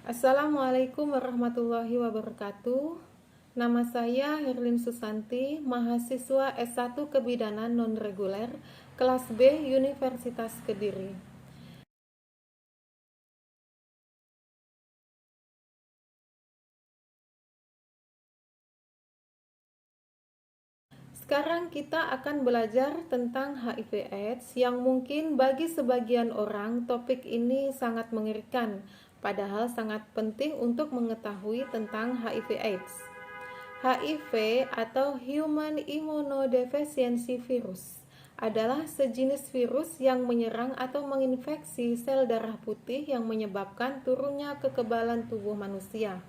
Assalamualaikum warahmatullahi wabarakatuh. Nama saya Herlin Susanti, mahasiswa S1 Kebidanan Non-Reguler, kelas B Universitas Kediri. Sekarang kita akan belajar tentang HIV/AIDS yang mungkin bagi sebagian orang topik ini sangat mengerikan, padahal sangat penting untuk mengetahui tentang HIV/AIDS. HIV atau Human Immunodeficiency Virus adalah sejenis virus yang menyerang atau menginfeksi sel darah putih yang menyebabkan turunnya kekebalan tubuh manusia.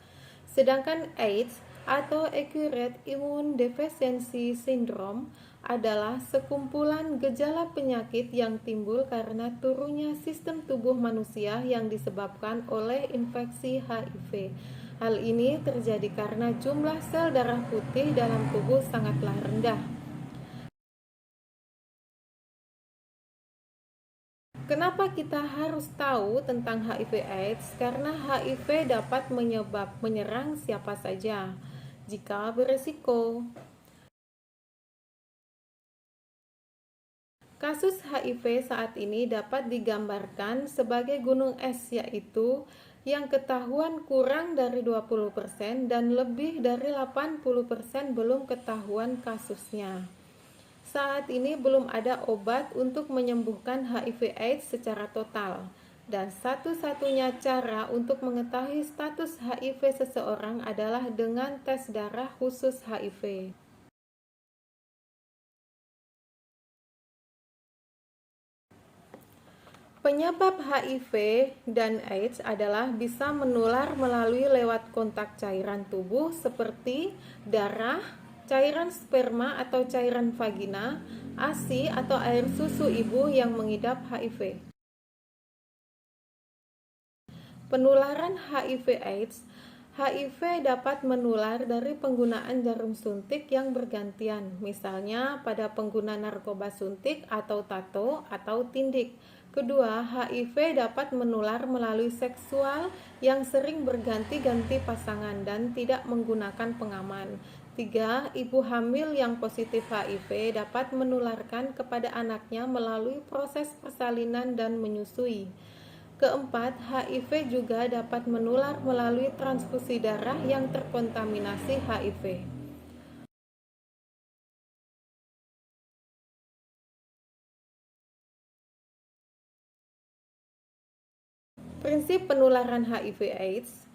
Sedangkan AIDS atau Acquired Immune Deficiency Syndrome adalah sekumpulan gejala penyakit yang timbul karena turunnya sistem tubuh manusia yang disebabkan oleh infeksi HIV. Hal ini terjadi karena jumlah sel darah putih dalam tubuh sangatlah rendah. Kenapa kita harus tahu tentang HIV/AIDS? Karena HIV dapat menyerang siapa saja jika beresiko. Kasus HIV saat ini dapat digambarkan sebagai gunung es, yaitu yang ketahuan kurang dari 20% dan lebih dari 80% belum ketahuan kasusnya. Saat ini belum ada obat untuk menyembuhkan HIV/AIDS secara total, dan satu-satunya cara untuk mengetahui status HIV seseorang adalah dengan tes darah khusus HIV. Penyebab HIV dan AIDS adalah bisa menular melalui lewat kontak cairan tubuh seperti darah, cairan sperma atau cairan vagina, ASI atau air susu ibu yang mengidap HIV. Penularan HIV/AIDS. HIV dapat menular dari penggunaan jarum suntik yang bergantian, misalnya pada pengguna narkoba suntik atau tato atau tindik. Kedua, HIV dapat menular melalui seksual yang sering berganti-ganti pasangan dan tidak menggunakan pengaman. Tiga, ibu hamil yang positif HIV dapat menularkan kepada anaknya melalui proses persalinan dan menyusui. Keempat, HIV juga dapat menular melalui transfusi darah yang terkontaminasi HIV. Prinsip penularan HIV/AIDS: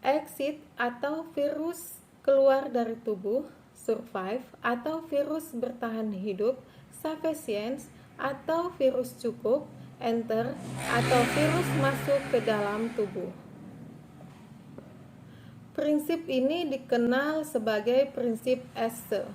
exit atau virus keluar dari tubuh, survive atau virus bertahan hidup, sufficience atau virus cukup, enter atau virus masuk ke dalam tubuh. Prinsip ini dikenal sebagai prinsip Esse.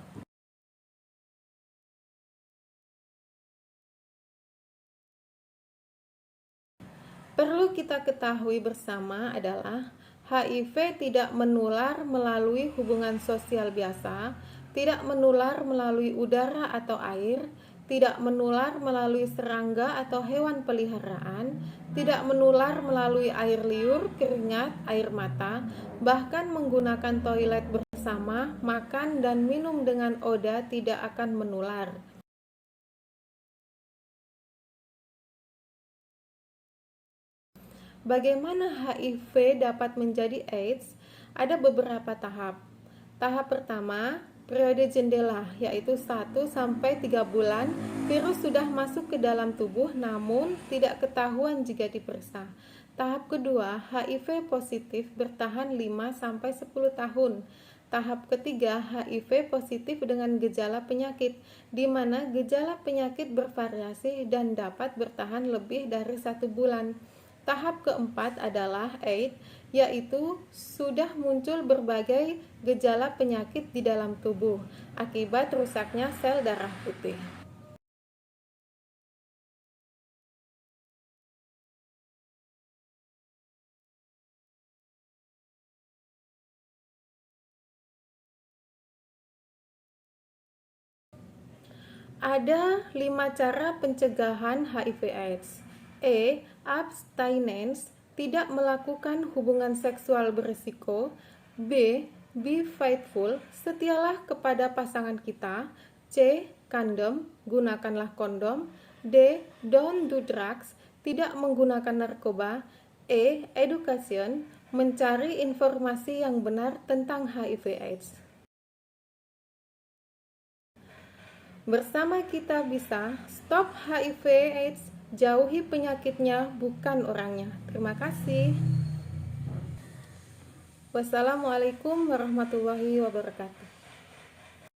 Perlu kita ketahui bersama adalah HIV tidak menular melalui hubungan sosial biasa, tidak menular melalui udara atau air, tidak menular melalui serangga atau hewan peliharaan, tidak menular melalui air liur, keringat, air mata, bahkan menggunakan toilet bersama, makan dan minum dengan oda tidak akan menular. Bagaimana HIV dapat menjadi AIDS? Ada beberapa tahap. Tahap pertama, periode jendela, yaitu 1-3 bulan virus sudah masuk ke dalam tubuh namun tidak ketahuan jika diperiksa. Tahap kedua, HIV positif bertahan 5-10 tahun. Tahap ketiga, HIV positif dengan gejala penyakit, di mana gejala penyakit bervariasi dan dapat bertahan lebih dari 1 bulan. Tahap keempat adalah AIDS, yaitu sudah muncul berbagai gejala penyakit di dalam tubuh akibat rusaknya sel darah putih. Ada 5 cara pencegahan HIV/AIDS. Abstinence, tidak melakukan hubungan seksual berisiko. B. Be faithful, setialah kepada pasangan kita. C. Kondom, gunakanlah kondom. D. Don't do drugs, tidak menggunakan narkoba. E. Education, mencari informasi yang benar tentang HIV/AIDS. Bersama kita bisa stop HIV/AIDS, jauhi penyakitnya, bukan orangnya. Terima kasih. Wassalamualaikum warahmatullahi wabarakatuh.